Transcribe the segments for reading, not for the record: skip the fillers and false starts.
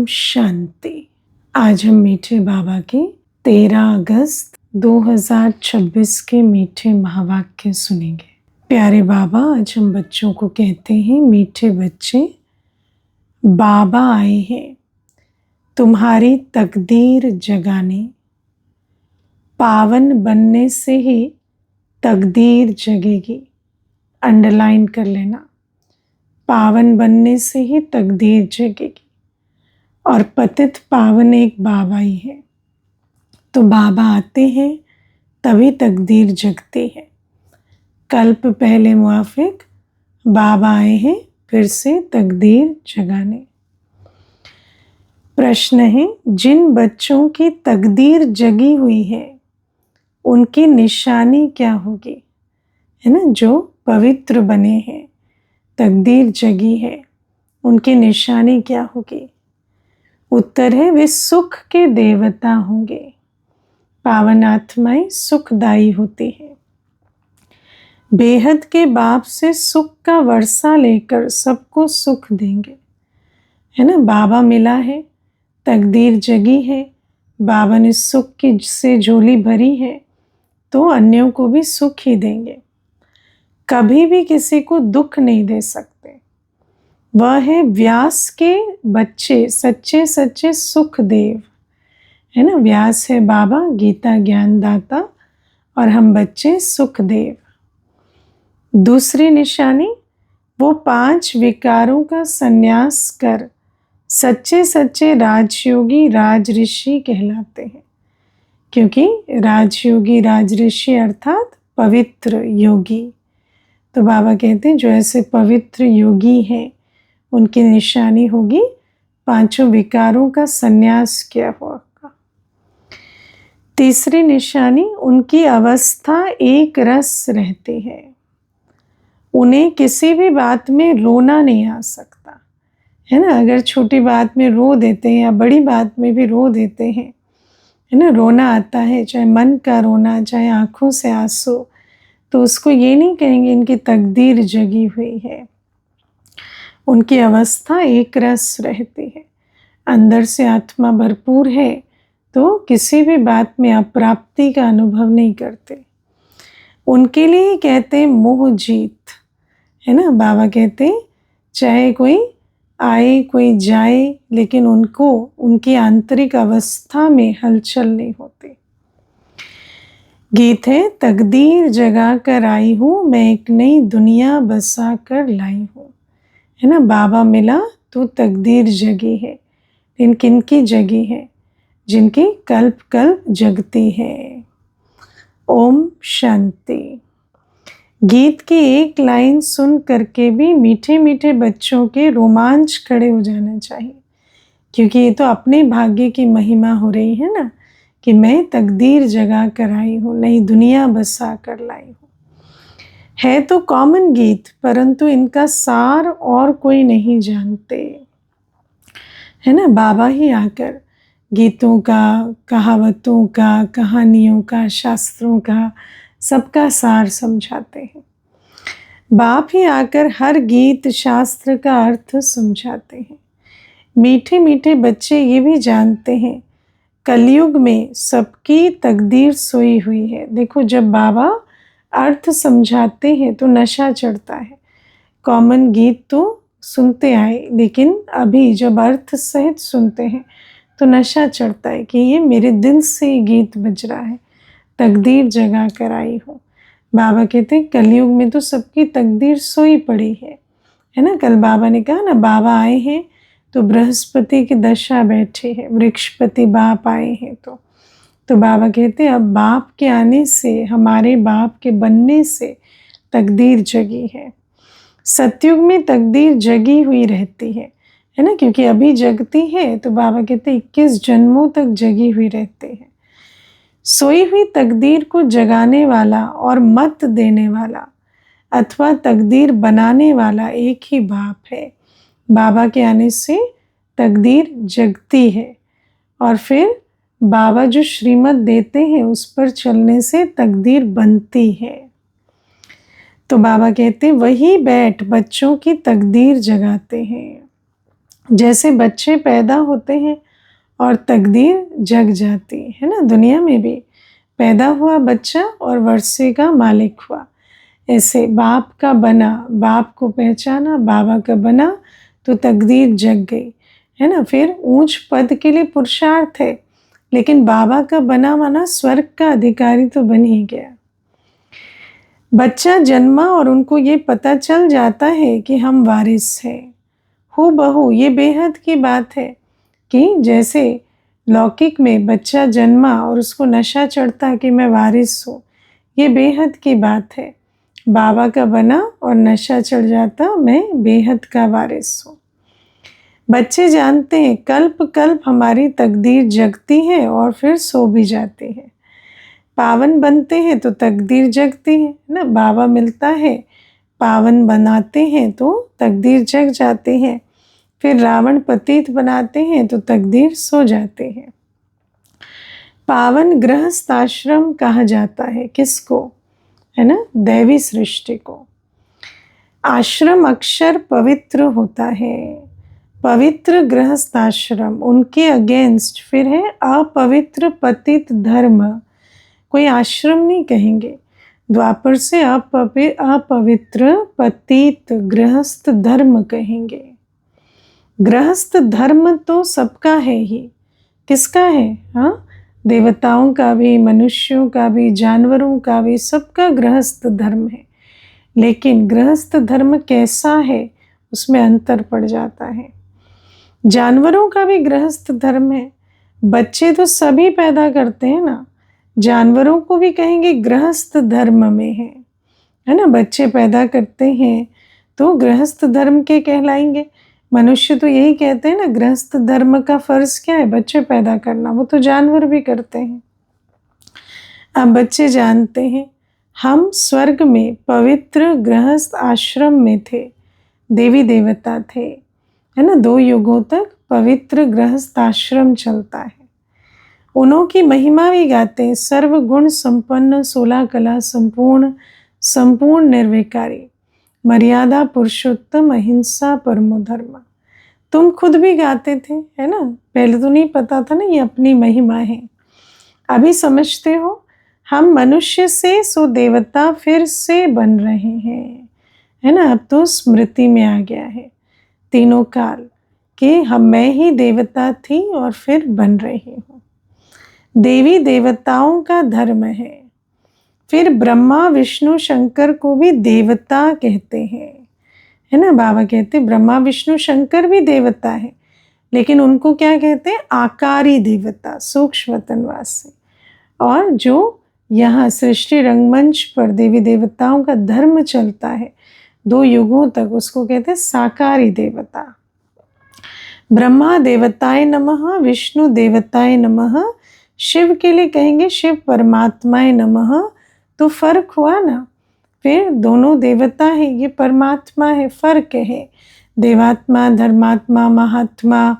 शांति। आज हम मीठे बाबा के 13 अगस्त 2026 के मीठे महावाक्य सुनेंगे। प्यारे बाबा, आज हम बच्चों को कहते हैं, मीठे बच्चे, बाबा आए हैं तुम्हारी तकदीर जगाने। पावन बनने से ही तकदीर जगेगी। अंडरलाइन कर लेना, पावन बनने से ही तकदीर जगेगी। और पतित पावन एक बाबा ही है, तो बाबा आते हैं तभी तकदीर जगती है। कल्प पहले मुआफिक बाबा आए हैं फिर से तकदीर जगाने। प्रश्न है, जिन बच्चों की तकदीर जगी हुई है उनकी निशानी क्या होगी? है ना, जो पवित्र बने हैं, तकदीर जगी है, उनकी निशानी क्या होगी? उत्तर है, वे सुख के देवता होंगे। पावन आत्माएं सुखदायी होती है। बेहद के बाप से सुख का वर्षा लेकर सबको सुख देंगे। है ना, बाबा मिला है, तकदीर जगी है, बाबा ने सुख की से झोली भरी है, तो अन्यों को भी सुख ही देंगे। कभी भी किसी को दुख नहीं दे सकते। वह है व्यास के बच्चे, सच्चे सच्चे सुखदेव। है ना, व्यास है बाबा, गीता ज्ञानदाता, और हम बच्चे सुखदेव। दूसरी निशानी, वो 5 विकारों का संन्यास कर सच्चे सच्चे राजयोगी राजऋषि कहलाते हैं। क्योंकि राजयोगी राजऋषि अर्थात पवित्र योगी। तो बाबा कहते हैं, जो ऐसे पवित्र योगी हैं उनकी निशानी होगी 5 विकारों का संन्यास किया होगा। तीसरी निशानी, उनकी अवस्था एक रस रहती है। उन्हें किसी भी बात में रोना नहीं आ सकता। है ना, अगर छोटी बात में रो देते हैं या बड़ी बात में भी रो देते हैं, है ना, रोना आता है, चाहे मन का रोना, चाहे आंखों से आंसू, तो उसको ये नहीं कहेंगे इनकी तकदीर जगी हुई है। उनकी अवस्था एक रस रहती है। अंदर से आत्मा भरपूर है तो किसी भी बात में अप्राप्ति का अनुभव नहीं करते। उनके लिए कहते हैं मोह जीत। है ना, बाबा कहते हैं चाहे कोई आए कोई जाए, लेकिन उनको उनकी आंतरिक अवस्था में हलचल नहीं होती। गीत है, तकदीर जगा कर आई हूँ, मैं एक नई दुनिया बसा कर लाई हूँ। है ना, बाबा मिला तो तकदीर जगी है। इन किन की जगी है? जिनकी कल्प कल्प जगती है। ओम शांति। गीत की एक लाइन सुन करके भी मीठे मीठे बच्चों के रोमांच खड़े हो जाना चाहिए, क्योंकि ये तो अपने भाग्य की महिमा हो रही है ना, कि मैं तकदीर जगा कर आई हूँ, नई दुनिया बसा कर लाई हूँ। है तो कॉमन गीत, परंतु इनका सार और कोई नहीं जानते। है ना, बाबा ही आकर गीतों का, कहावतों का, कहानियों का, शास्त्रों का सबका सार समझाते हैं। बाप ही आकर हर गीत शास्त्र का अर्थ समझाते हैं। मीठे मीठे बच्चे ये भी जानते हैं, कलयुग में सबकी तकदीर सोई हुई है। देखो, जब बाबा अर्थ समझाते हैं तो नशा चढ़ता है। कॉमन गीत तो सुनते आए, लेकिन अभी जब अर्थ सहित सुनते हैं तो नशा चढ़ता है कि ये मेरे दिल से गीत बज रहा है, तकदीर जगा कर आई हूँ। बाबा कहते हैं कलयुग में तो सबकी तकदीर सोई पड़ी है। ना, कल बाबा ने कहा ना, बाबा आए हैं तो बृहस्पति की दशा बैठे है, वृक्षपति बाप आए हैं। तो बाबा कहते हैं अब बाप के आने से, हमारे बाप के बनने से तकदीर जगी है। सतयुग में तकदीर जगी हुई रहती है ना, क्योंकि अभी जगती है तो बाबा कहते हैं 21 जन्मों तक जगी हुई रहती है। सोई हुई तकदीर को जगाने वाला और मत देने वाला अथवा तकदीर बनाने वाला एक ही बाप है। बाबा के आने से तकदीर जगती है, और फिर बाबा जो श्रीमत देते हैं उस पर चलने से तकदीर बनती है। तो बाबा कहते हैं वही बैठ बच्चों की तकदीर जगाते हैं। जैसे बच्चे पैदा होते हैं और तकदीर जग जाती है ना, दुनिया में भी पैदा हुआ बच्चा और वर्षे का मालिक हुआ, ऐसे बाप का बना, बाप को पहचाना, बाबा का बना तो तकदीर जग गई, है ना। फिर ऊंच पद के लिए पुरुषार्थ है, लेकिन बाबा का बना माना स्वर्ग का अधिकारी तो बन ही गया। बच्चा जन्मा और उनको ये पता चल जाता है कि हम वारिस हैं, हो बहू। ये बेहद की बात है कि जैसे लौकिक में बच्चा जन्मा और उसको नशा चढ़ता कि मैं वारिस हूँ, ये बेहद की बात है। बाबा का बना और नशा चढ़ जाता मैं बेहद का वारिस हूँ। बच्चे जानते हैं कल्प कल्प हमारी तकदीर जगती है और फिर सो भी जाती है। पावन बनते हैं तो तकदीर जगती है ना, बाबा मिलता है, पावन बनाते हैं तो तकदीर जग जाती है। फिर रावण पतित बनाते हैं तो तकदीर सो जाते हैं। पावन गृहस्थ आश्रम कहा जाता है किसको, है ना, दैवी सृष्टि को। आश्रम अक्षर पवित्र होता है, पवित्र गृहस्थ आश्रम, उनके अगेंस्ट फिर है अपवित्र पतित धर्म। कोई आश्रम नहीं कहेंगे, द्वापर से अपवित्र पतित गृहस्थ धर्म कहेंगे। गृहस्थ धर्म तो सबका है ही, किसका है, हाँ, देवताओं का भी, मनुष्यों का भी, जानवरों का भी, सबका गृहस्थ धर्म है। लेकिन गृहस्थ धर्म कैसा है उसमें अंतर पड़ जाता है। जानवरों का भी गृहस्थ धर्म है, बच्चे तो सभी पैदा करते हैं ना, जानवरों को भी कहेंगे गृहस्थ धर्म में है ना। बच्चे पैदा करते हैं तो गृहस्थ धर्म के कहलाएंगे। मनुष्य तो यही कहते हैं ना, गृहस्थ धर्म का फर्ज क्या है, बच्चे पैदा करना, वो तो जानवर भी करते हैं। अब बच्चे जानते हैं हम स्वर्ग में पवित्र गृहस्थ आश्रम में थे, देवी देवता थे, है ना। 2 युगों तक पवित्र गृहस्थ आश्रम चलता है। उन्हों की महिमा भी गाते हैं, सर्वगुण संपन्न, 16 कला संपूर्ण, संपूर्ण निर्विकारी, मर्यादा पुरुषोत्तम, अहिंसा परमो धर्म। तुम खुद भी गाते थे, है ना, पहले तो नहीं पता था ना ये अपनी महिमा है, अभी समझते हो। हम मनुष्य से सो देवता फिर से बन रहे हैं, है ना। अब तो स्मृति में आ गया है तीनों काल कि मैं ही देवता थी और फिर बन रही हूँ। देवी देवताओं का धर्म है। फिर ब्रह्मा विष्णु शंकर को भी देवता कहते हैं, है ना। बाबा कहते ब्रह्मा विष्णु शंकर भी देवता है, लेकिन उनको क्या कहते हैं, आकारी देवता, सूक्ष्म तनवासी। और जो यहाँ सृष्टि रंगमंच पर देवी देवताओं का धर्म चलता है 2 युगों तक, उसको कहते हैं साकारी देवता। ब्रह्मा देवताय नमः, विष्णु देवताय नमः, शिव के लिए कहेंगे शिव परमात्माय नमः। तो फर्क हुआ ना, फिर दोनों देवता है, ये परमात्मा है, फर्क है। देवात्मा, धर्मात्मा, महात्मा,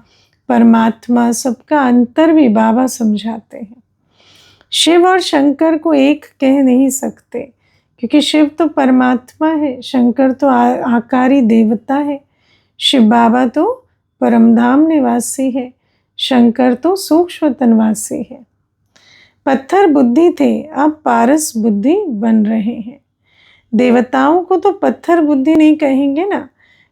परमात्मा, सबका अंतर भी बाबा समझाते हैं। शिव और शंकर को एक कह नहीं सकते, क्योंकि शिव तो परमात्मा है, शंकर तो आकारी देवता है। शिव बाबा तो परमधाम निवासी है, शंकर तो सूक्ष्म तनवासी है। पत्थर बुद्धि थे, अब पारस बुद्धि बन रहे हैं। देवताओं को तो पत्थर बुद्धि नहीं कहेंगे ना,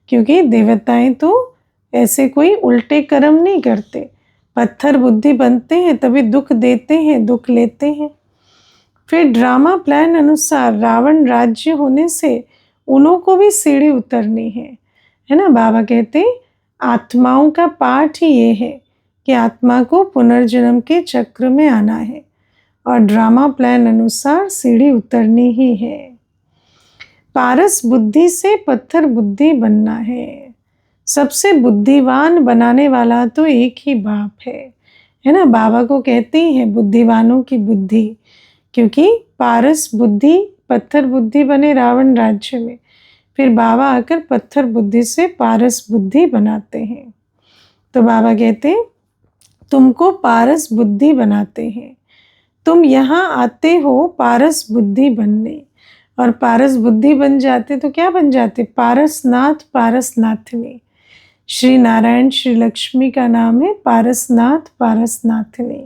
क्योंकि देवताएं तो ऐसे कोई उल्टे कर्म नहीं करते, पत्थर बुद्धि बनते हैं तभी दुख देते हैं, दुख लेते हैं। फिर ड्रामा प्लान अनुसार रावण राज्य होने से उन्हों को भी सीढ़ी उतरनी है ना। बाबा कहते आत्माओं का पाठ ही ये है कि आत्मा को पुनर्जन्म के चक्र में आना है और ड्रामा प्लान अनुसार सीढ़ी उतरनी ही है। पारस बुद्धि से पत्थर बुद्धि बनना है। सबसे बुद्धिवान बनाने वाला तो एक ही बाप है ना। बाबा को कहते ही हैं बुद्धिवानों की बुद्धि, क्योंकि पारस बुद्धि पत्थर बुद्धि बने रावण राज्य में, फिर बाबा आकर पत्थर बुद्धि से पारस बुद्धि बनाते हैं। तो बाबा कहते तुमको पारस बुद्धि बनाते हैं, तुम यहाँ आते हो पारस बुद्धि बनने, और पारस बुद्धि बन जाते तो क्या बन जाते, पारसनाथ पारसनाथनी। श्री नारायण श्री लक्ष्मी का नाम है पारसनाथ पारसनाथनी।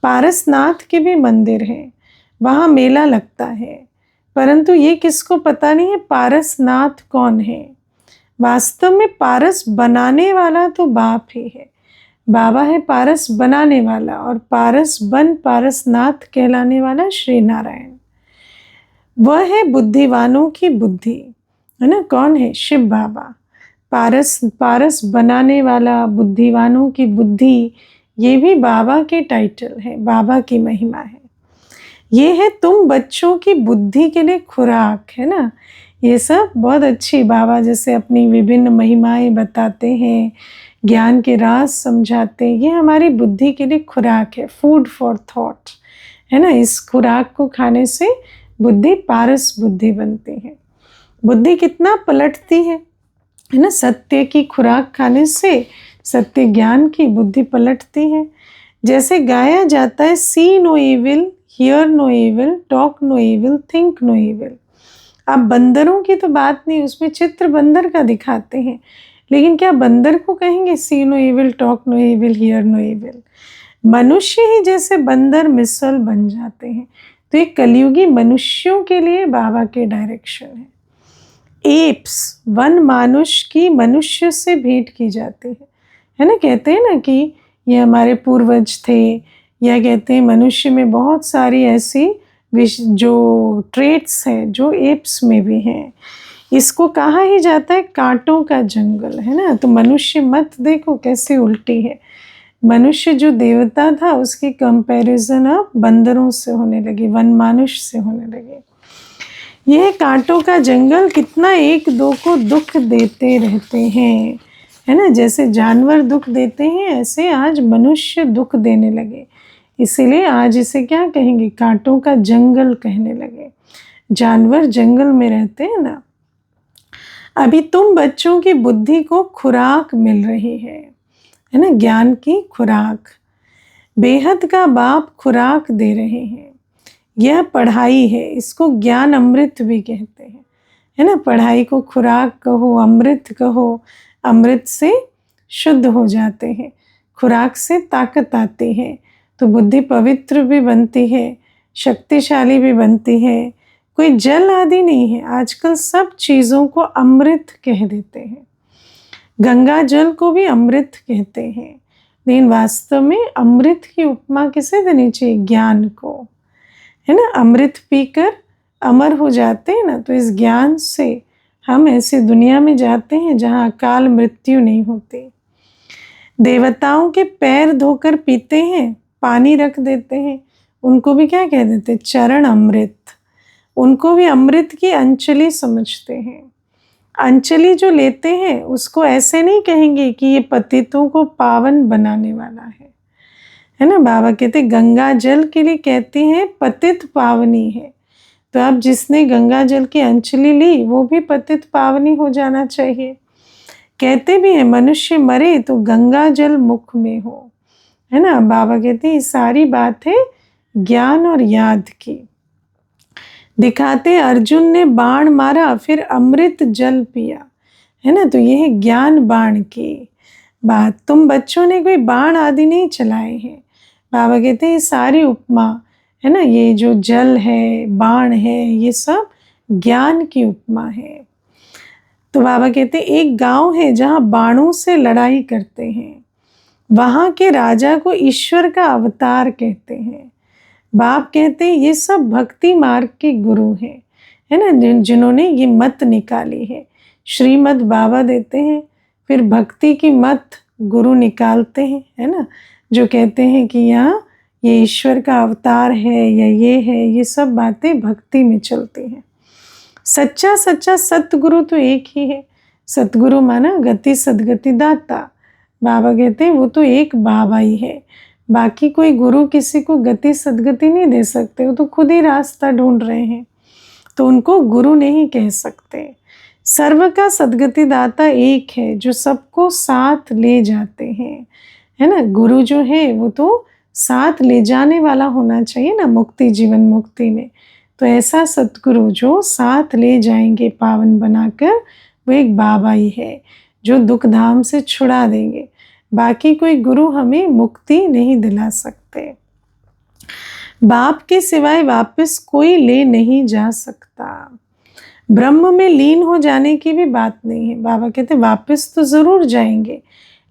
पारसनाथ के भी मंदिर हैं, वहाँ मेला लगता है, परंतु ये किसको पता नहीं है पारसनाथ कौन है। वास्तव में पारस बनाने वाला तो बाप ही है, बाबा है पारस बनाने वाला, और पारस बन पारसनाथ कहलाने वाला श्री नारायण। वह है बुद्धिवानों की बुद्धि, है ना। कौन है? शिव बाबा। पारस बनाने वाला, बुद्धिवानों की बुद्धि, ये भी बाबा के टाइटल है, बाबा की महिमा है। ये है तुम बच्चों की बुद्धि के लिए खुराक, है ना। ये सब बहुत अच्छी, बाबा जैसे अपनी विभिन्न महिमाएं बताते हैं, ज्ञान के राज समझाते हैं, ये हमारी बुद्धि के लिए खुराक है, फूड फॉर थॉट, है ना। इस खुराक को खाने से बुद्धि पारस बुद्धि बनती है। बुद्धि कितना पलटती है ना। सत्य की खुराक खाने से, सत्य ज्ञान की, बुद्धि पलटती है। जैसे गाया जाता है, see no evil, hear no evil, talk no evil, think no evil. अब बंदरों की तो बात नहीं, उसमें चित्र बंदर का दिखाते हैं, लेकिन क्या बंदर को कहेंगे see no evil, talk no evil, hear no evil? मनुष्य ही जैसे बंदर मिसल बन जाते हैं। तो ये कलयुगी मनुष्यों के लिए बाबा के डायरेक्शन है। एप्स, वन मानुष की मनुष्य से भेंट की जाती है ना। कहते हैं ना कि ये हमारे पूर्वज थे, या कहते हैं मनुष्य में बहुत सारी ऐसी जो ट्रेट्स हैं जो एप्स में भी हैं। इसको कहा ही जाता है कांटों का जंगल, है ना। तो मनुष्य मत देखो कैसे उल्टी है। मनुष्य जो देवता था उसकी कंपैरिजन अब बंदरों से होने लगी, वन मानुष से होने लगे। यह कांटों का जंगल कितना एक दो को दुख देते रहते हैं, है ना। जैसे जानवर दुख देते हैं, ऐसे आज मनुष्य दुख देने लगे। इसीलिए आज इसे क्या कहेंगे? कांटों का जंगल कहने लगे। जानवर जंगल में रहते हैं ना। अभी तुम बच्चों की बुद्धि को खुराक मिल रही है ना, ज्ञान की खुराक। बेहद का बाप खुराक दे रहे हैं। यह पढ़ाई है, इसको ज्ञान अमृत भी कहते हैं, है ना। पढ़ाई को खुराक कहो, अमृत कहो। अमृत से शुद्ध हो जाते हैं, खुराक से ताकत आती है, तो बुद्धि पवित्र भी बनती है, शक्तिशाली भी बनती है। कोई जल आदि नहीं है। आजकल सब चीज़ों को अमृत कह देते हैं। गंगा जल को भी अमृत कहते हैं, लेकिन वास्तव में अमृत की उपमा किसे देनी चाहिए? ज्ञान को, है ना। अमृत पीकर अमर हो जाते हैं ना। तो इस ज्ञान से हम ऐसी दुनिया में जाते हैं जहाँ अकाल मृत्यु नहीं होती। देवताओं के पैर धोकर पीते हैं, पानी रख देते हैं, उनको भी क्या कह देते? चरण अमृत। उनको भी अमृत की अंजलि समझते हैं। अंजलि जो लेते हैं उसको ऐसे नहीं कहेंगे कि ये पतितों को पावन बनाने वाला है ना। बाबा कहते गंगा जल के लिए कहते हैं पतित पावनी है। तो अब जिसने गंगा जल की अंजलि ली वो भी पतित पावनी हो जाना चाहिए। कहते भी हैं मनुष्य मरे तो गंगा जल मुख में हो, है ना। बाबा कहते हैं ये सारी बात है ज्ञान और याद की। दिखाते अर्जुन ने बाण मारा फिर अमृत जल पिया, है ना। तो ये है ज्ञान बाण की बात। तुम बच्चों ने कोई बाण आदि नहीं चलाए हैं। बाबा कहते हैं ये सारी उपमा, है ना, ये जो जल है, बाण है, ये सब ज्ञान की उपमा है। तो बाबा कहते हैं एक गांव है जहाँ बाणों से लड़ाई करते हैं, वहाँ के राजा को ईश्वर का अवतार कहते हैं। बाप कहते हैं ये सब भक्ति मार्ग के गुरु हैं, है ना, जिन्होंने ये मत निकाली है। श्रीमद बाबा देते हैं, फिर भक्ति की मत गुरु निकालते हैं, है ना, जो कहते हैं कि यहाँ ये ईश्वर का अवतार है या ये है। ये सब बातें भक्ति में चलती हैं। सच्चा सच्चा सतगुरु तो एक ही है। सतगुरु माना गति सदगति दाता। बाबा कहते हैं वो तो एक बाबा ही है। बाकी कोई गुरु किसी को गति सदगति नहीं दे सकते, वो तो खुद ही रास्ता ढूंढ रहे हैं, तो उनको गुरु नहीं कह सकते। सर्व का सदगति दाता एक है जो सबको साथ ले जाते हैं, है ना। गुरु जो है वो तो साथ ले जाने वाला होना चाहिए ना, मुक्ति जीवन मुक्ति में। तो ऐसा सतगुरु जो साथ ले जाएंगे पावन बनाकर, वो एक बाबा ही है, जो दुख धाम से छुड़ा देंगे। बाकी कोई गुरु हमें मुक्ति नहीं दिला सकते। बाप के सिवाय वापस कोई ले नहीं जा सकता। ब्रह्म में लीन हो जाने की भी बात नहीं है। बाबा कहते वापस तो ज़रूर जाएंगे,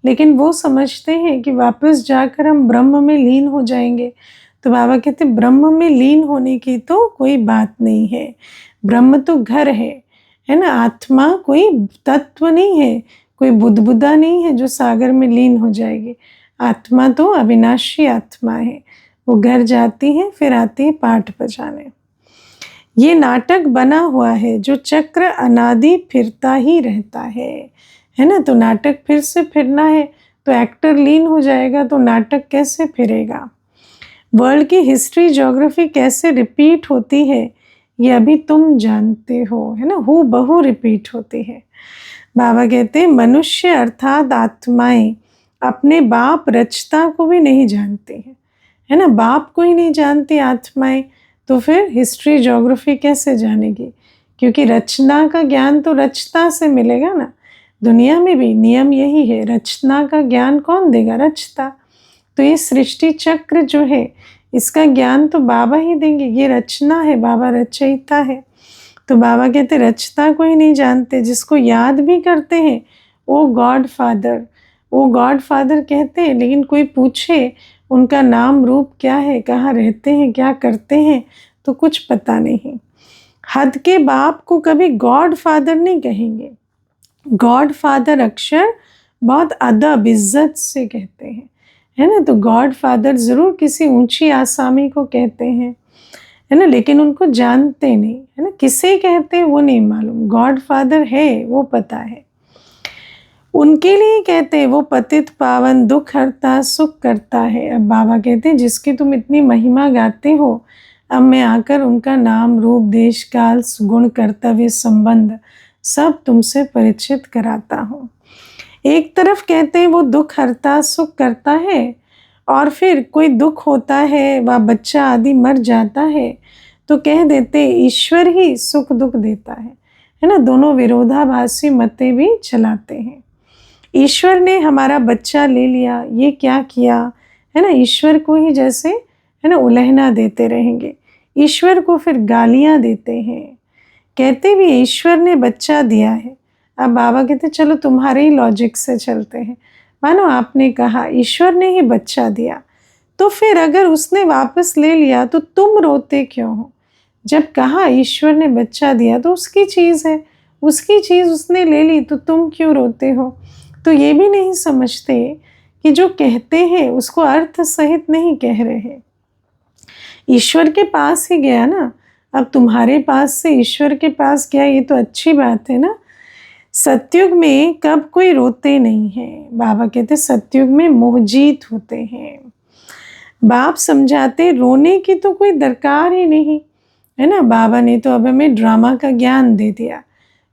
लेकिन वो समझते हैं कि वापस जाकर हम ब्रह्म में लीन हो जाएंगे। तो बाबा कहते ब्रह्म में लीन होने की तो कोई बात नहीं है। ब्रह्म तो घर है ना। आत्मा कोई तत्व नहीं है, कोई बुदबुदा नहीं है जो सागर में लीन हो जाएगी। आत्मा तो अविनाशी आत्मा है, वो घर जाती है फिर आती है पाठ बजाने। ये नाटक बना हुआ है जो चक्र अनादि फिरता ही रहता है ना। तो नाटक फिर से फिरना है, तो एक्टर लीन हो जाएगा तो नाटक कैसे फिरेगा। वर्ल्ड की हिस्ट्री ज्योग्राफी कैसे रिपीट होती है ये अभी तुम जानते हो, है ना। हूँ बहु रिपीट होती है। बाबा कहते हैं मनुष्य अर्थात आत्माएं अपने बाप रचता को भी नहीं जानती है ना। बाप को ही नहीं जानती आत्माएं, तो फिर हिस्ट्री ज्योग्राफी कैसे जानेगी। क्योंकि रचना का ज्ञान तो रचता से मिलेगा ना। दुनिया में भी नियम यही है, रचना का ज्ञान कौन देगा, रचता। तो ये सृष्टि चक्र जो है इसका ज्ञान तो बाबा ही देंगे। ये रचना है, बाबा रचयिता है। तो बाबा कहते रचता को ही नहीं जानते, जिसको याद भी करते हैं वो गॉड फादर, वो गॉड फादर कहते हैं। लेकिन कोई पूछे उनका नाम रूप क्या है, कहाँ रहते हैं, क्या करते हैं, तो कुछ पता नहीं। हद के बाप को कभी गॉड फादर नहीं कहेंगे। गॉड फादर अक्षर बहुत अदब इज्जत से कहते हैं, है ना। तो गॉड फादर ज़रूर किसी ऊंची आसामी को कहते हैं, है ना, लेकिन उनको जानते नहीं, है ना। किसे कहते हैं वो नहीं मालूम, गॉड फादर है वो पता है। उनके लिए कहते हैं वो पतित पावन दुख हरता सुख करता है। अब बाबा कहते हैं जिसकी तुम इतनी महिमा गाते हो, अब मैं आकर उनका नाम रूप देश काल गुण कर्तव्य संबंध सब तुमसे परिचित कराता हूँ। एक तरफ कहते हैं वो दुख हरता सुख करता है, और फिर कोई दुख होता है व बच्चा आदि मर जाता है तो कह देते ईश्वर ही सुख दुख देता है ना। दोनों विरोधाभासी मतें भी चलाते हैं। ईश्वर ने हमारा बच्चा ले लिया, ये क्या किया, है ना। ईश्वर को ही जैसे, है ना, उलहना देते रहेंगे। ईश्वर को फिर गालियाँ देते हैं, कहते भी ईश्वर ने बच्चा दिया है। अब बाबा कहते चलो तुम्हारे ही लॉजिक से चलते हैं। मानो आपने कहा ईश्वर ने ही बच्चा दिया, तो फिर अगर उसने वापस ले लिया तो तुम रोते क्यों हो। जब कहा ईश्वर ने बच्चा दिया तो उसकी चीज़ है, उसकी चीज़ उसने ले ली, तो तुम क्यों रोते हो। तो ये भी नहीं समझते कि जो कहते हैं उसको अर्थ सहित नहीं कह रहे। ईश्वर के पास ही गया ना, अब तुम्हारे पास से ईश्वर के पास गया, ये तो अच्छी बात है ना। सतयुग में कब कोई रोते नहीं है। बाबा कहते सतयुग में मोहजीत होते हैं। बाप समझाते रोने की तो कोई दरकार ही नहीं, है ना। बाबा ने तो अब हमें ड्रामा का ज्ञान दे दिया।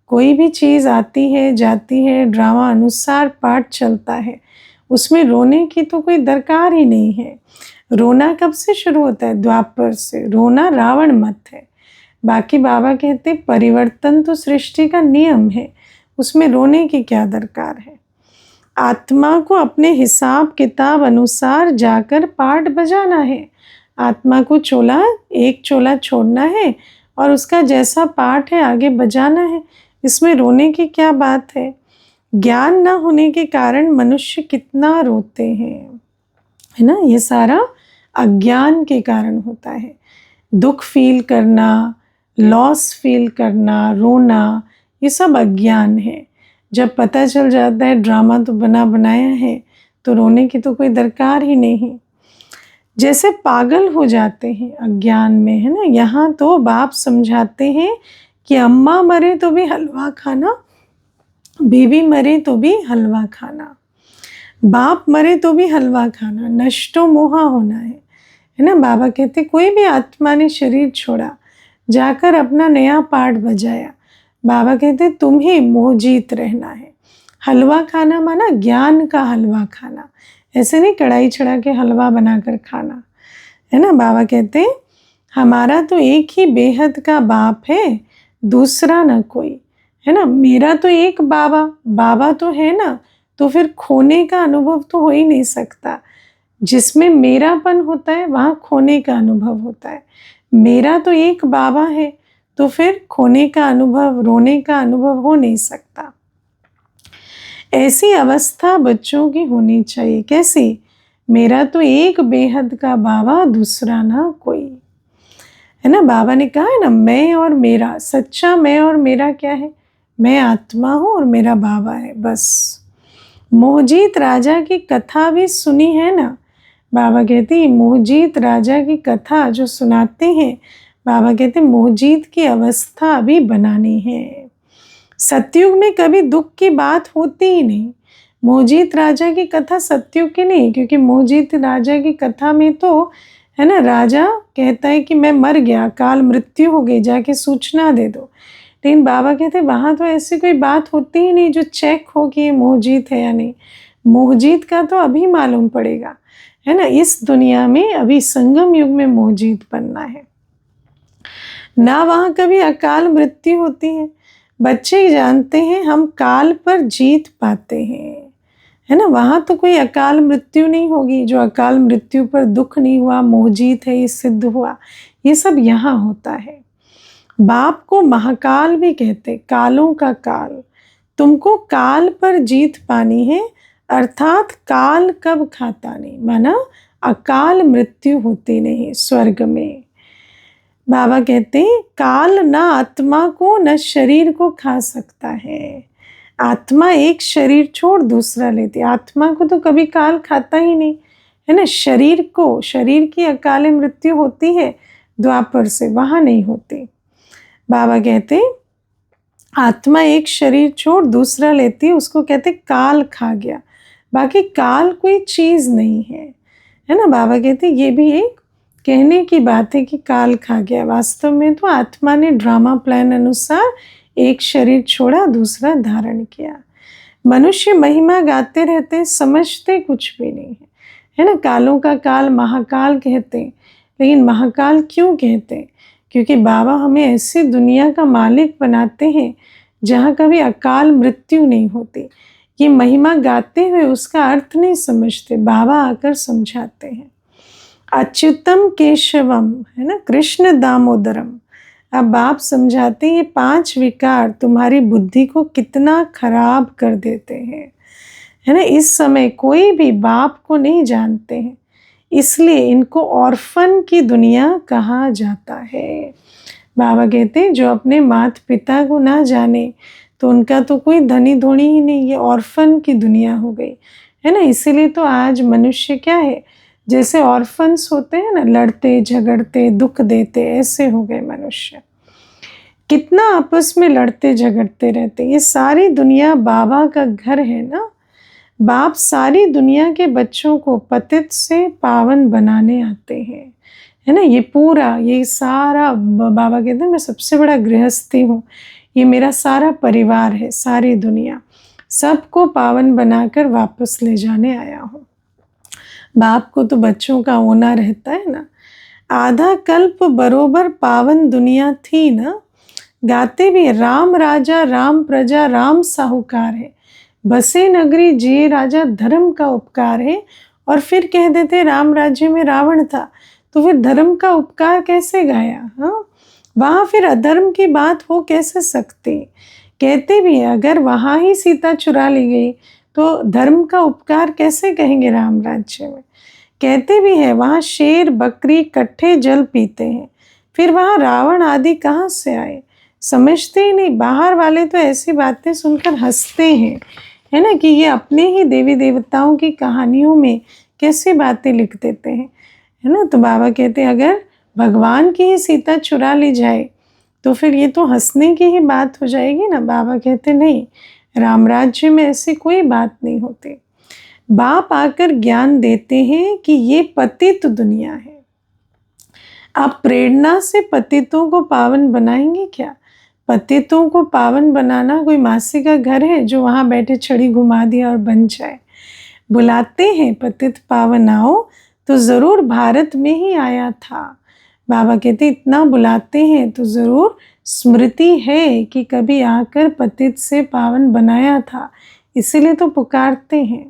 कोई भी चीज़ आती है जाती है, ड्रामा अनुसार पाठ चलता है, उसमें रोने की तो कोई दरकार ही नहीं है। रोना कब से शुरू होता है, द्वापर से। रोना रावण मत है। बाकी बाबा कहते परिवर्तन तो सृष्टि का नियम है, उसमें रोने की क्या दरकार है। आत्मा को अपने हिसाब किताब अनुसार जाकर पाठ बजाना है। आत्मा को एक चोला छोड़ना है और उसका जैसा पाठ है आगे बजाना है। इसमें रोने की क्या बात है। ज्ञान न होने के कारण मनुष्य कितना रोते हैं, है ना। ये सारा अज्ञान के कारण होता है। दुख फील करना, लॉस फील करना, रोना, ये सब अज्ञान है। जब पता चल जाता है ड्रामा तो बना बनाया है, तो रोने की तो कोई दरकार ही नहीं। जैसे पागल हो जाते हैं अज्ञान में, है ना। यहाँ तो बाप समझाते हैं कि अम्मा मरे तो भी हलवा खाना, बीवी मरे तो भी हलवा खाना, बाप मरे तो भी हलवा खाना, नष्टो मोहा होना है ना। बाबा कहते कोई भी आत्मा ने शरीर छोड़ा, जाकर अपना नया पाठ बजाया। बाबा कहते तुम्हें मोहजीत रहना है। हलवा खाना माना ज्ञान का हलवा खाना, ऐसे नहीं कढ़ाई चढ़ा के हलवा बनाकर खाना, है ना। बाबा कहते हमारा तो एक ही बेहद का बाप है, दूसरा न कोई, है ना। मेरा तो एक बाबा, बाबा तो है ना, तो फिर खोने का अनुभव तो हो ही नहीं सकता। जिसमें मेरापन होता है वहाँ खोने का अनुभव होता है। मेरा तो एक बाबा है, तो फिर खोने का अनुभव, रोने का अनुभव हो नहीं सकता। ऐसी अवस्था बच्चों की होनी चाहिए। कैसी? मेरा तो एक बेहद का बाबा, दूसरा ना कोई, है ना। बाबा ने कहा है ना, मैं और मेरा, सच्चा मैं और मेरा क्या है? मैं आत्मा हूँ और मेरा बाबा है, बस। मोहजीत राजा की कथा भी सुनी है ना। बाबा कहते हैं मोहजीत राजा की कथा जो सुनाते हैं, बाबा कहते हैं मोहजीत की अवस्था अभी बनानी है। सतयुग में कभी दुख की बात होती ही नहीं। मोहजीत राजा की कथा सतयुग की नहीं, क्योंकि मोहजीत राजा की कथा में तो, है ना, राजा कहता है कि मैं मर गया, काल मृत्यु हो गई, जाके सूचना दे दो। लेकिन बाबा कहते वहाँ तो ऐसी कोई बात होती ही नहीं जो चेक हो कि ये मोहजीत है या नहीं। मोहजीत का तो अभी मालूम पड़ेगा, है ना। इस दुनिया में अभी संगम युग में मोहजीत बनना है ना। वहाँ कभी अकाल मृत्यु होती है। बच्चे जानते हैं हम काल पर जीत पाते हैं, है ना। वहाँ तो कोई अकाल मृत्यु नहीं होगी। जो अकाल मृत्यु पर दुख नहीं हुआ, मोहजीत है, ये सिद्ध हुआ, ये सब यहाँ होता है। बाप को महाकाल भी कहते, कालों का काल। तुमको काल पर जीत पानी है, अर्थात काल कब खाता नहीं, माना अकाल मृत्यु होती नहीं स्वर्ग में। बाबा कहते काल न आत्मा को न शरीर को खा सकता है। आत्मा एक शरीर छोड़ दूसरा लेती, आत्मा को तो कभी काल खाता ही नहीं, है ना। शरीर को, शरीर की अकाल मृत्यु होती है द्वापर से, वहां नहीं होती। बाबा कहते आत्मा एक शरीर छोड़ दूसरा लेती है, उसको कहते काल खा गया। बाकी काल कोई चीज नहीं है ना। बाबा कहते ये भी एक कहने की बात है कि काल खा गया। वास्तव में तो आत्मा ने ड्रामा प्लान अनुसार एक शरीर छोड़ा, दूसरा धारण किया। मनुष्य महिमा गाते रहते, समझते कुछ भी नहीं है ना। कालों का काल महाकाल कहते, लेकिन महाकाल क्यों कहते? क्योंकि बाबा हमें ऐसी दुनिया का मालिक बनाते हैं जहाँ कभी अकाल मृत्यु नहीं होती। ये महिमा गाते हुए उसका अर्थ नहीं समझते, बाबा आकर समझाते हैं। अच्युतम केशवम, है ना, कृष्ण दामोदरम। अब बाप समझाते ये 5 विकार तुम्हारी बुद्धि को कितना खराब कर देते हैं, है ना। इस समय कोई भी बाप को नहीं जानते हैं, इसलिए इनको ऑर्फन की दुनिया कहा जाता है। बाबा कहते हैं जो अपने माता पिता को ना जाने तो उनका तो कोई धनी धोनी ही नहीं, ये ऑर्फन की दुनिया हो गई, है ना। इसीलिए तो आज मनुष्य क्या है, जैसे ऑर्फन्स होते हैं ना, लड़ते झगड़ते दुख देते, ऐसे हो गए मनुष्य। कितना आपस में लड़ते झगड़ते रहते। ये सारी दुनिया बाबा का घर है ना। बाप सारी दुनिया के बच्चों को पतित से पावन बनाने आते हैं, है ना। ये पूरा, ये सारा, बाबा कहते हैं मैं सबसे बड़ा गृहस्थी हूँ, ये मेरा सारा परिवार है, सारी दुनिया, सबको पावन बनाकर वापस ले जाने आया हूँ। बाप को तो बच्चों का होना रहता है ना। आधा कल्प बरोबर पावन दुनिया थी ना। गाते भी राम राजा राम प्रजा राम साहूकार है, बसे नगरी जिए राजा धर्म का उपकार है। और फिर कह देते राम राज्य में रावण था, तो फिर धर्म का उपकार कैसे गाया? हाँ, वहाँ फिर अधर्म की बात हो कैसे सकती? कहते भी है अगर वहाँ ही सीता चुरा ली गई तो धर्म का उपकार कैसे कहेंगे राम राज्य में? कहते भी है वहाँ शेर बकरी कट्ठे जल पीते हैं, फिर वहाँ रावण आदि कहाँ से आए? समझते ही नहीं। बाहर वाले तो ऐसी बातें सुनकर हंसते हैं, है ना, कि ये अपने ही देवी देवताओं की कहानियों में कैसी बातें लिख देते हैं, है ना। तो बाबा कहते हैं अगर भगवान की ही सीता चुरा ली जाए तो फिर ये तो हंसने की ही बात हो जाएगी ना। बाबा कहते नहीं, राम राज्य में ऐसी कोई बात नहीं होती। बाप आकर ज्ञान देते हैं कि ये पतित दुनिया है। आप प्रेरणा से पतितों को पावन बनाएंगे क्या? पतितों को पावन बनाना कोई मासी का घर है जो वहाँ बैठे छड़ी घुमा दिया और बन जाए? बुलाते हैं पतित पावन आओ, तो ज़रूर भारत में ही आया था। बाबा कहते इतना बुलाते हैं तो ज़रूर स्मृति है कि कभी आकर पतित से पावन बनाया था, इसीलिए तो पुकारते हैं।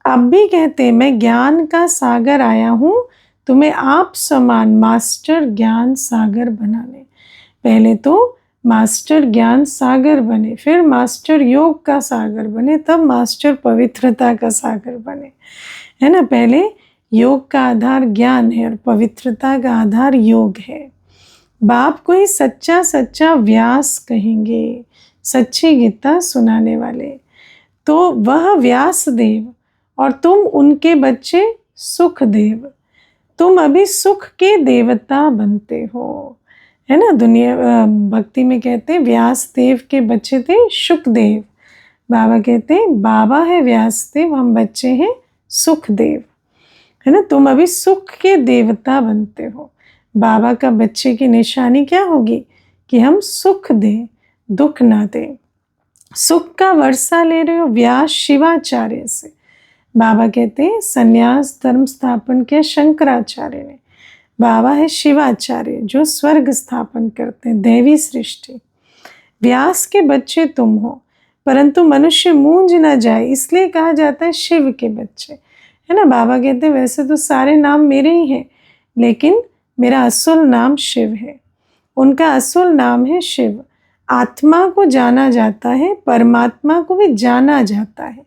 अब भी कहते मैं ज्ञान का सागर आया हूँ, तुम्हें आप समान मास्टर ज्ञान सागर बनाने। पहले तो मास्टर ज्ञान सागर बने, फिर मास्टर योग का सागर बने, तब मास्टर पवित्रता का सागर बने, है ना। पहले योग का आधार ज्ञान है और पवित्रता का आधार योग है। बाप को ही सच्चा सच्चा व्यास कहेंगे, सच्ची गीता सुनाने वाले। तो वह व्यास देव और तुम उनके बच्चे सुखदेव। तुम अभी सुख के देवता बनते हो, है ना। दुनिया भक्ति में कहते हैं व्यास देव के बच्चे थे सुखदेव। बाबा कहते हैं बाबा है व्यास देव, हम बच्चे हैं सुखदेव, है ना। तुम अभी सुख के देवता बनते हो। बाबा का बच्चे की निशानी क्या होगी कि हम सुख दें, दुख ना दें। सुख का वर्षा ले रहे हो व्यास शिवाचार्य से। बाबा कहते हैं संन्यास धर्म स्थापन किया शंकराचार्य ने। बाबा है शिवाचार्य जो स्वर्ग स्थापन करते हैं, दैवी सृष्टि। व्यास के बच्चे तुम हो, परंतु मनुष्य मूंझ ना जाए इसलिए कहा जाता है शिव के बच्चे, है ना। बाबा कहते हैं वैसे तो सारे नाम मेरे ही हैं, लेकिन मेरा असल नाम शिव है। उनका असल नाम है शिव। आत्मा को जाना जाता है, परमात्मा को भी जाना जाता है,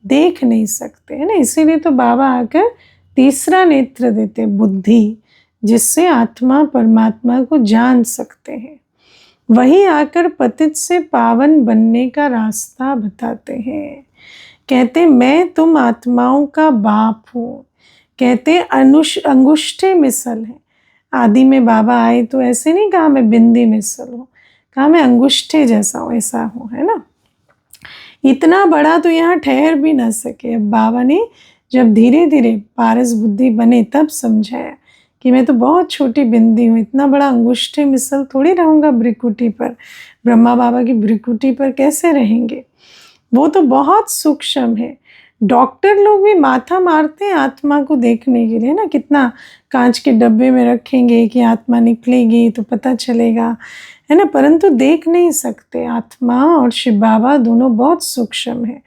देख नहीं सकते, है ना। इसीलिए तो बाबा आकर तीसरा नेत्र देते, बुद्धि, जिससे आत्मा परमात्मा को जान सकते हैं। वही आकर पतित से पावन बनने का रास्ता बताते हैं। कहते मैं तुम आत्माओं का बाप हूँ। कहते अंगुष्ठे मिसल है। आदि में बाबा आए तो ऐसे नहीं कहा मैं बिंदी मिसल हूँ, कहा मैं अंगुष्ठे जैसा हूँ, ऐसा हूँ, है ना। इतना बड़ा तो यहाँ ठहर भी ना सके। अब बाबा ने जब धीरे धीरे पारस बुद्धि बने तब समझाया कि मैं तो बहुत छोटी बिंदी हूँ, इतना बड़ा अंगुष्ठे मिसल थोड़ी रहूँगा भ्रिकुटी पर। ब्रह्मा बाबा की भ्रिकुटी पर कैसे रहेंगे, वो तो बहुत सूक्ष्म है। डॉक्टर लोग भी माथा मारते हैं आत्मा को देखने के लिए ना, कितना कांच के डब्बे में रखेंगे कि आत्मा निकलेगी तो पता चलेगा, है ना, परंतु देख नहीं सकते। आत्मा और शिव बाबा दोनों बहुत सूक्ष्म है।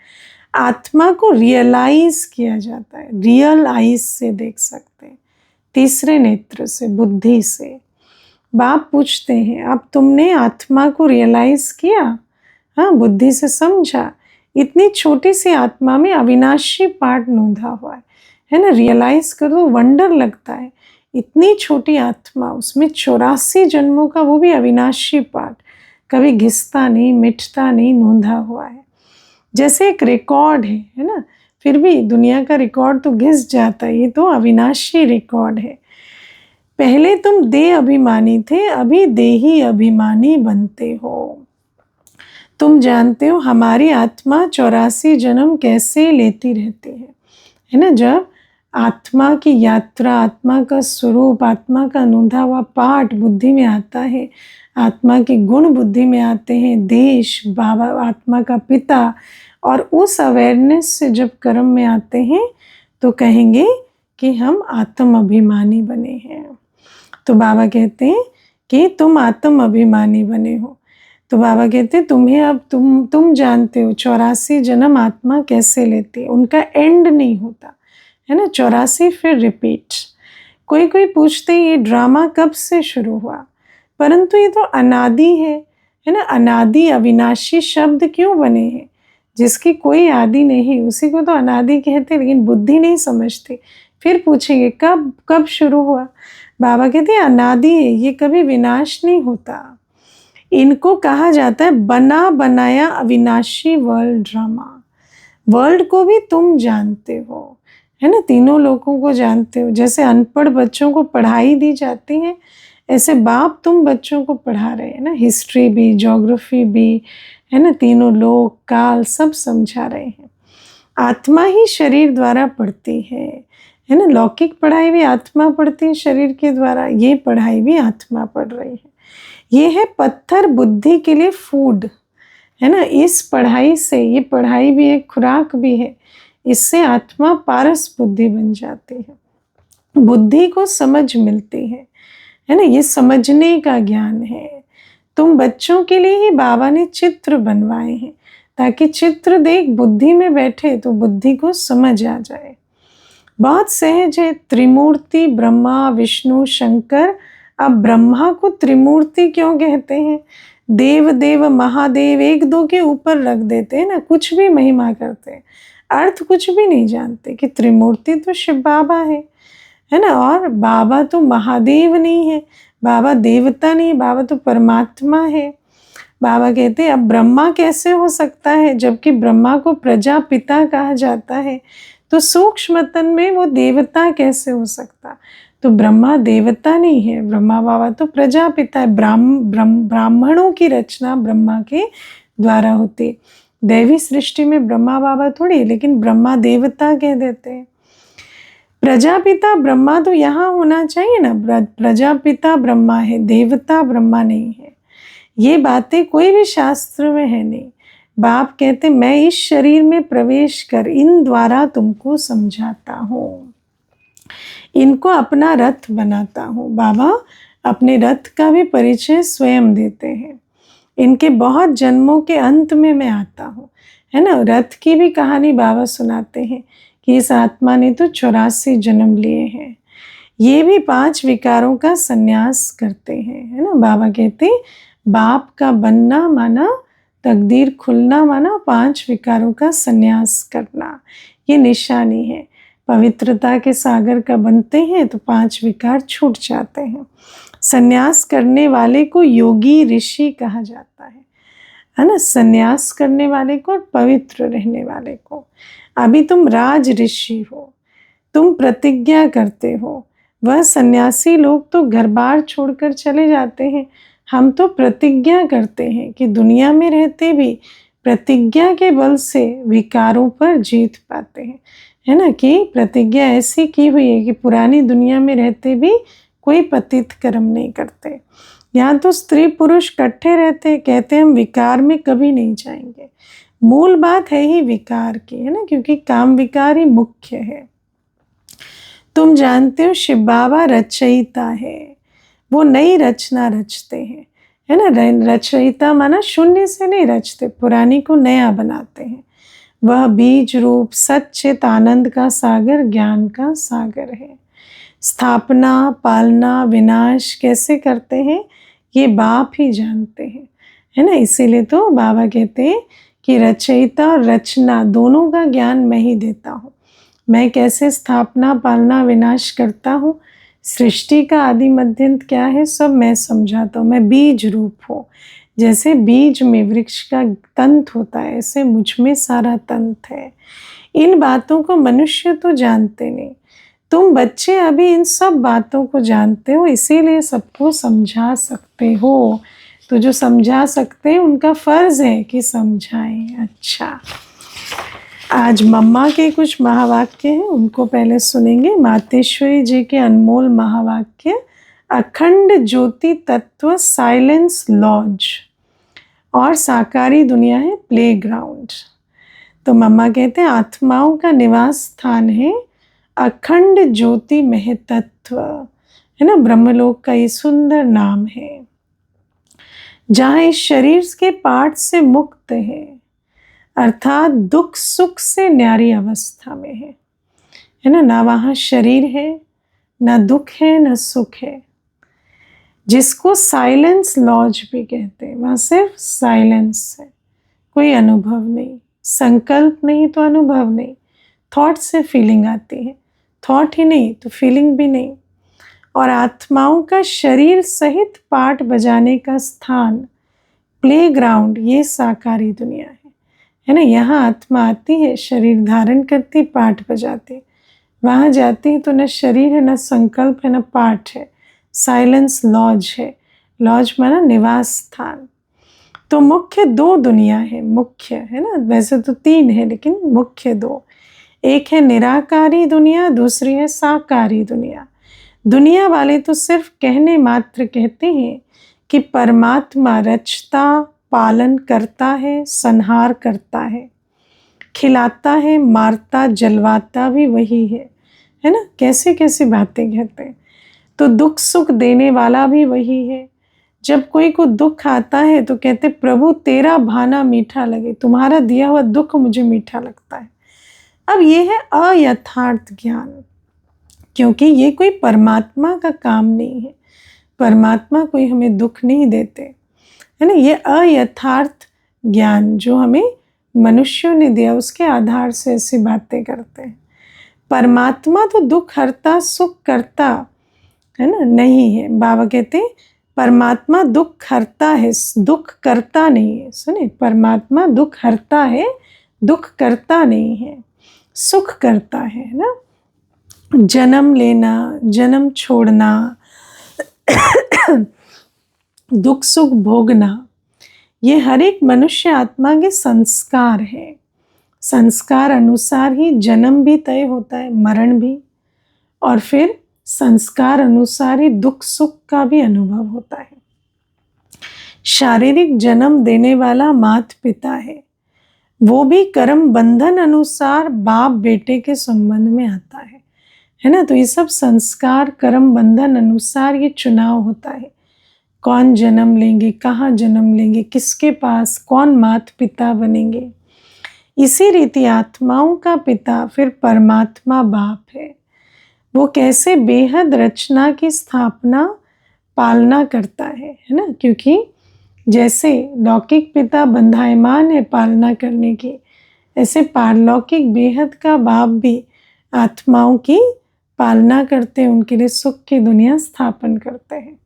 आत्मा को रियलाइज किया जाता है, रियल आइज से देख सकते हैं, तीसरे नेत्र से, बुद्धि से। बाप पूछते हैं अब तुमने आत्मा को रियलाइज किया, हाँ, बुद्धि से समझा। इतनी छोटी सी आत्मा में अविनाशी पार्ट नूंधा हुआ है ना। रियलाइज करो, वंडर लगता है, इतनी छोटी आत्मा, उसमें 84 जन्मों का वो भी अविनाशी पार्ट, कभी घिसता नहीं, मिटता नहीं, नूंधा हुआ है। जैसे एक रिकॉर्ड है ना, फिर भी दुनिया का रिकॉर्ड तो घिस जाता है, ये तो अविनाशी रिकॉर्ड है। पहले तुम देह अभिमानी थे, अभी देही अभिमानी बनते हो। तुम जानते हो हमारी आत्मा 84 जन्म कैसे लेती रहती है ना। जब आत्मा की यात्रा, आत्मा का स्वरूप, आत्मा का नूंधा हुआ पाठ बुद्धि में आता है, आत्मा के गुण बुद्धि में आते हैं, देश, बाबा आत्मा का पिता, और उस अवेयरनेस से जब कर्म में आते हैं तो कहेंगे कि हम आत्म अभिमानी बने हैं। तो बाबा कहते हैं कि तुम आत्म अभिमानी बने हो। तो बाबा कहते हैं तुम्हें अब तुम जानते हो 84 जन्म आत्मा कैसे लेती है, उनका एंड नहीं होता, है ना। 84 फिर रिपीट। कोई पूछते हैं ये ड्रामा कब से शुरू हुआ, परंतु ये तो अनादि है ना। अनादि अविनाशी शब्द क्यों बने हैं, जिसकी कोई आदि नहीं, उसी को तो अनादि कहते, लेकिन बुद्धि नहीं समझती। फिर पूछेंगे कब शुरू हुआ, बाबा कहते हैं अनादि है, ये कभी विनाश नहीं होता। इनको कहा जाता है बना बनाया अविनाशी वर्ल्ड ड्रामा। वर्ल्ड को भी तुम जानते हो, है ना, तीनों लोगों को जानते हो। जैसे अनपढ़ बच्चों को पढ़ाई दी जाती है, ऐसे बाप तुम बच्चों को पढ़ा रहे हैं ना, हिस्ट्री भी, ज्योग्राफी भी, है ना, तीनों लोक काल सब समझा रहे हैं। आत्मा ही शरीर द्वारा पढ़ती है ना। लौकिक पढ़ाई भी आत्मा पढ़ती है शरीर के द्वारा, ये पढ़ाई भी आत्मा पढ़ रही है। ये है पत्थर बुद्धि के लिए फूड, है ना। इस पढ़ाई से, ये पढ़ाई भी एक खुराक भी है, इससे आत्मा पारस बुद्धि बन जाती है, बुद्धि को समझ मिलती है ना। ये समझने का ज्ञान है। तुम बच्चों के लिए ही बाबा ने चित्र बनवाए हैं, ताकि चित्र देख बुद्धि में बैठे तो बुद्धि को समझ आ जाए। बहुत सहज है, त्रिमूर्ति ब्रह्मा विष्णु शंकर। अब ब्रह्मा को त्रिमूर्ति क्यों कहते हैं? देव देव महादेव एक दो के ऊपर रख देते हैं ना, कुछ भी महिमा करते हैं, अर्थ कुछ भी नहीं जानते कि त्रिमूर्ति तो शिव बाबा है ना। और बाबा तो महादेव नहीं है, बाबा देवता नहीं, बाबा तो परमात्मा है। बाबा कहते हैं अब ब्रह्मा कैसे हो सकता है, जबकि ब्रह्मा को प्रजापिता कहा जाता है, तो सूक्ष्मतन में वो देवता कैसे हो सकता? तो ब्रह्मा देवता नहीं है, ब्रह्मा बाबा तो प्रजापिता है। ब्राह्मणों की रचना ब्रह्मा के द्वारा होती। दैवी सृष्टि में ब्रह्मा बाबा थोड़ी, लेकिन ब्रह्मा देवता कह देते हैं। प्रजापिता ब्रह्मा तो यहाँ होना चाहिए ना, प्रजापिता ब्रह्मा है, देवता ब्रह्मा नहीं है। ये बातें कोई भी शास्त्र में है नहीं। बाप कहते मैं इस शरीर में प्रवेश कर इन द्वारा तुमको समझाता हूँ, इनको अपना रथ बनाता हूँ। बाबा अपने रथ का भी परिचय स्वयं देते हैं। इनके बहुत जन्मों के अंत में मैं आता हूँ, है ना। रथ की भी कहानी बाबा सुनाते हैं कि इस आत्मा ने तो 84 जन्म लिए हैं। ये भी 5 विकारों का संन्यास करते हैं, है ना। बाबा कहते बाप का बनना माना तकदीर खुलना, माना 5 विकारों का संन्यास करना। ये निशानी है। पवित्रता के सागर का बनते हैं तो 5 विकार छूट जाते हैं। संन्यास करने वाले को योगी ऋषि कहा जाता है ना। संन्यास करने वाले को और पवित्र रहने वाले को। अभी तुम राज ऋषि हो, तुम प्रतिज्ञा करते हो। वह सन्यासी लोग तो घर बार छोड़कर चले जाते हैं, हम तो प्रतिज्ञा करते हैं कि दुनिया में रहते भी प्रतिज्ञा के बल से विकारों पर जीत पाते हैं, है ना। कि प्रतिज्ञा ऐसी की हुई है कि पुरानी दुनिया में रहते भी कोई पतित कर्म नहीं करते। यहाँ तो स्त्री पुरुष इकट्ठे रहते, कहते हम विकार में कभी नहीं जाएंगे। मूल बात है ही विकार की, है ना, क्योंकि काम विकार ही मुख्य है। तुम जानते हो शिव बाबा रचयिता है, वो नई रचना रचते हैं, है ना। रचयिता माना शून्य से नहीं रचते, पुरानी को नया बनाते हैं। वह बीज रूप सच्चित आनंद का सागर, ज्ञान का सागर है। स्थापना पालना विनाश कैसे करते हैं ये बाप ही जानते हैं, है ना। इसीलिए तो बाबा कहते हैं कि रचयिता और रचना दोनों का ज्ञान मैं ही देता हूँ। मैं कैसे स्थापना पालना विनाश करता हूँ, सृष्टि का आदि मध्यंत क्या है, सब मैं समझाता हूँ। मैं बीज रूप हूँ। जैसे बीज में वृक्ष का तंत होता है, ऐसे मुझ में सारा तंत है। इन बातों को मनुष्य तो जानते नहीं, तुम बच्चे अभी इन सब बातों को जानते हो, इसीलिए सबको समझा सकते हो। तो जो समझा सकते हैं उनका फर्ज है कि समझाएं। अच्छा, आज मम्मा के कुछ महावाक्य हैं, उनको पहले सुनेंगे। मातेश्वरी जी के अनमोल महावाक्य। अखंड ज्योति तत्व साइलेंस लॉज, और साकारी दुनिया है प्लेग्राउंड। तो मम्मा कहते हैं आत्माओं का निवास स्थान है अखंड ज्योति महतत्व, है ना। ब्रह्मलोक का ये सुंदर नाम है, जहाँ इस शरीर के पाठ से मुक्त है, अर्थात दुख सुख से न्यारी अवस्था में है ना। ना वहाँ शरीर है, ना दुख है, ना सुख है। जिसको साइलेंस लॉज भी कहते हैं, वहाँ सिर्फ साइलेंस है, कोई अनुभव नहीं, संकल्प नहीं तो अनुभव नहीं। थॉट से फीलिंग आती है, थॉट ही नहीं तो फीलिंग भी नहीं। और आत्माओं का शरीर सहित पाठ बजाने का स्थान प्लेग्राउंड, ये साकारी दुनिया है ना। यहाँ आत्मा आती है, शरीर धारण करती, पाठ बजाती। वहाँ जाती है तो न शरीर है, न संकल्प है, न पाठ है। साइलेंस लॉज है, लॉज माना निवास स्थान। तो मुख्य 2 दुनिया है, मुख्य है ना, वैसे तो 3 है लेकिन मुख्य 2। एक है निराकारी दुनिया, दूसरी है साकारी दुनिया। दुनिया वाले तो सिर्फ कहने मात्र कहते हैं कि परमात्मा रचता पालन करता है, संहार करता है, खिलाता है, मारता जलवाता भी वही है ना। कैसे कैसे बातें कहते हैं। तो दुख सुख देने वाला भी वही है, जब कोई को दुख आता है तो कहते प्रभु तेरा भाना मीठा लगे, तुम्हारा दिया हुआ दुख मुझे मीठा लगता है। अब ये है अयथार्थ ज्ञान, क्योंकि ये कोई परमात्मा का काम नहीं है, परमात्मा कोई हमें दुख नहीं देते, है ना। ये अयथार्थ ज्ञान जो हमें मनुष्यों ने दिया, उसके आधार से ऐसी बातें करते हैं। परमात्मा तो दुख हरता सुख करता, है ना, नहीं है। बाबा कहते हैं परमात्मा दुख हरता है, दुख करता नहीं है। सुने, परमात्मा दुख हरता है, दुख करता नहीं है, सुख करता है ना। जन्म लेना, जन्म छोड़ना, दुख सुख भोगना, ये हर एक मनुष्य आत्मा के संस्कार है। संस्कार अनुसार ही जन्म भी तय होता है, मरण भी, और फिर संस्कार अनुसार ही दुख सुख का भी अनुभव होता है। शारीरिक जन्म देने वाला माता पिता है, वो भी कर्म बंधन अनुसार बाप बेटे के संबंध में आता है ना। तो ये सब संस्कार कर्म बंधन अनुसार ये चुनाव होता है, कौन जन्म लेंगे, कहाँ जन्म लेंगे, किसके पास, कौन माता पिता बनेंगे। इसी रीति आत्माओं का पिता फिर परमात्मा बाप है। वो कैसे बेहद रचना की स्थापना पालना करता है ना। क्योंकि जैसे लौकिक पिता बंधायमान है पालना करने की, ऐसे पारलौकिक बेहद का बाप भी आत्माओं की पालना करते हैं, उनके लिए सुख की दुनिया स्थापन करते हैं।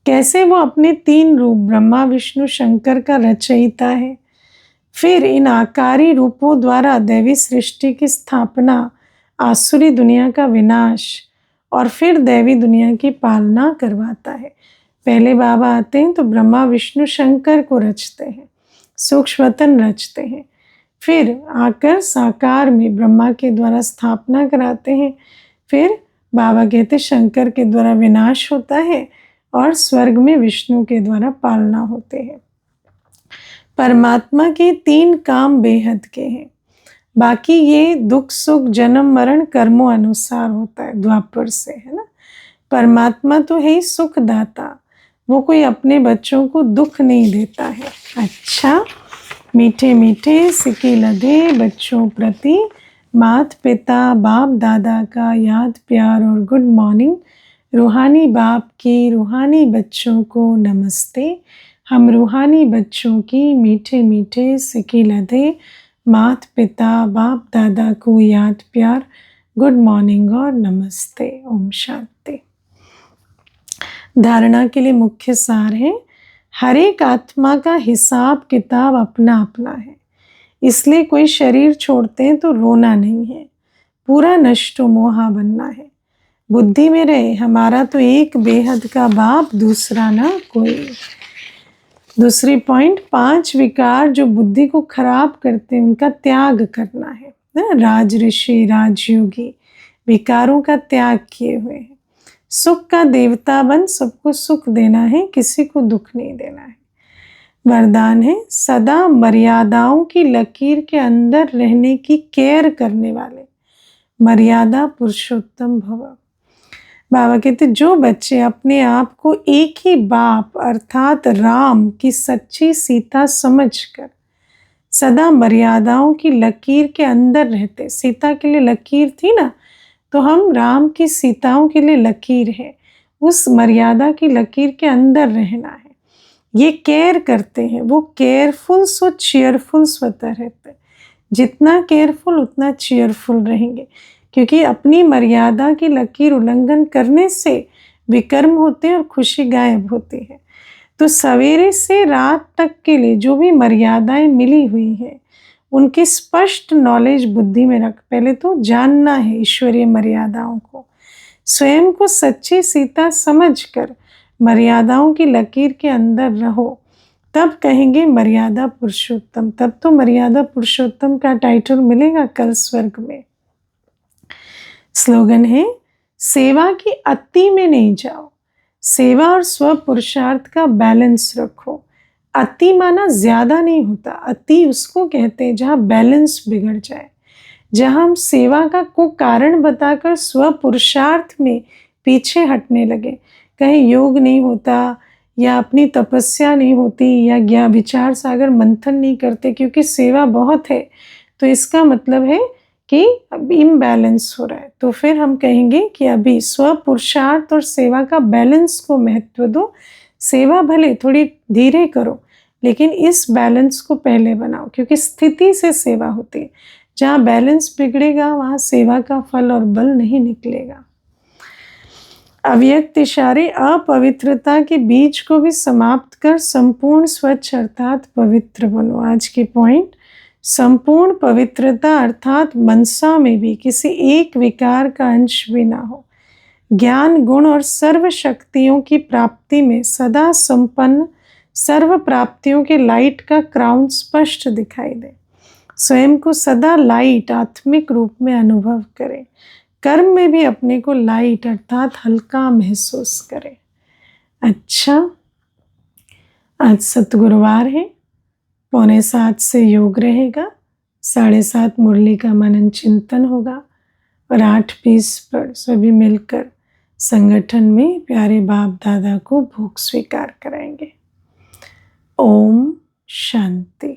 कैसे वो अपने 3 रूप ब्रह्मा विष्णु शंकर का रचयिता है, फिर इन आकारी रूपों द्वारा दैवी सृष्टि की स्थापना, आसुरी दुनिया का विनाश, और फिर दैवी दुनिया की पालना करवाता है। पहले बाबा आते हैं तो ब्रह्मा विष्णु शंकर को रचते हैं, सूक्ष्मतन रचते हैं, फिर आकर साकार में ब्रह्मा के द्वारा स्थापना कराते हैं, फिर बाबा कहते शंकर के द्वारा विनाश होता है और स्वर्ग में विष्णु के द्वारा पालना होते हैं। परमात्मा के 3 काम बेहद के हैं, बाकी ये दुख सुख जन्म मरण कर्मों अनुसार होता है द्वापर से, है ना। परमात्मा तो है ही सुखदाता, वो कोई अपने बच्चों को दुख नहीं देता है। अच्छा, मीठे मीठे सिक्के लदे बच्चों प्रति माता पिता बाप दादा का याद प्यार और गुड मॉर्निंग। रूहानी बाप की रूहानी बच्चों को नमस्ते। हम रूहानी बच्चों की मीठे मीठे सिक्के लदे माता पिता बाप दादा को याद प्यार, गुड मॉर्निंग और नमस्ते। ओम शांति। धारणा के लिए मुख्य सार है, हर एक आत्मा का हिसाब किताब अपना अपना है, इसलिए कोई शरीर छोड़ते हैं तो रोना नहीं है, पूरा नष्टो मोहा बनना है। बुद्धि में रहे हमारा तो एक बेहद का बाप, दूसरा ना कोई। दूसरी पॉइंट, 5 विकार जो बुद्धि को खराब करते हैं उनका त्याग करना है। राज ऋषि राजयोगी विकारों का त्याग किए हुए हैं। सुख का देवता बन सबको सुख देना है, किसी को दुख नहीं देना है। वरदान है, सदा मर्यादाओं की लकीर के अंदर रहने की केयर करने वाले मर्यादा पुरुषोत्तम भव। बाबा कहते जो बच्चे अपने आप को एक ही बाप अर्थात राम की सच्ची सीता समझकर सदा मर्यादाओं की लकीर के अंदर रहते, सीता के लिए लकीर थी ना, तो हम राम की सीताओं के लिए लकीर है, उस मर्यादा की लकीर के अंदर रहना है। ये केयर करते हैं, वो केयरफुल सो चीयरफुल स्वतः रहते, जितना केयरफुल उतना चीयरफुल रहेंगे, क्योंकि अपनी मर्यादा की लकीर उल्लंघन करने से विकर्म होते हैं और खुशी गायब होती है। तो सवेरे से रात तक के लिए जो भी मर्यादाएं मिली हुई है उनकी स्पष्ट नॉलेज बुद्धि में रख, पहले तो जानना है ईश्वरीय मर्यादाओं को, स्वयं को सच्ची सीता समझकर मर्यादाओं की लकीर के अंदर रहो, तब कहेंगे मर्यादा पुरुषोत्तम। तब तो मर्यादा पुरुषोत्तम का टाइटल मिलेगा कल स्वर्ग में। स्लोगन है, सेवा की अति में नहीं जाओ, सेवा और स्व पुरुषार्थ का बैलेंस रखो। अति माना ज्यादा नहीं होता, अति उसको कहते हैं जहाँ बैलेंस बिगड़ जाए, जहाँ हम सेवा का को कारण बताकर स्व पुरुषार्थ में पीछे हटने लगे, कहीं योग नहीं होता या अपनी तपस्या नहीं होती या ज्ञान विचार सागर मंथन नहीं करते क्योंकि सेवा बहुत है, तो इसका मतलब है कि अब इम्बैलेंस हो रहा है। तो फिर हम कहेंगे कि अभी स्व पुरुषार्थ और सेवा का बैलेंस को महत्व दो। सेवा भले थोड़ी धीरे करो, लेकिन इस बैलेंस को पहले बनाओ, क्योंकि स्थिति से सेवा होती है। जहाँ बैलेंस बिगड़ेगा वहाँ सेवा का फल और बल नहीं निकलेगा। अव्यक्त इशारे अपवित्रता के बीज को भी समाप्त कर संपूर्ण स्वच्छ अर्थात पवित्र बनो। आज की पॉइंट, संपूर्ण पवित्रता अर्थात मनसा में भी किसी एक विकार का अंश भी ना हो। ज्ञान गुण और सर्व शक्तियों की प्राप्ति में सदा संपन्न, सर्व प्राप्तियों के लाइट का क्राउन स्पष्ट दिखाई दे। स्वयं को सदा लाइट आत्मिक रूप में अनुभव करें। कर्म में भी अपने को लाइट अर्थात हल्का महसूस करें। अच्छा, आज सतगुरुवार है, 6:45 से योग रहेगा, 7:30 मुरली का मनन चिंतन होगा और 8:20 पर सभी मिलकर संगठन में प्यारे बाप दादा को भोग स्वीकार कराएंगे। ओम शांति।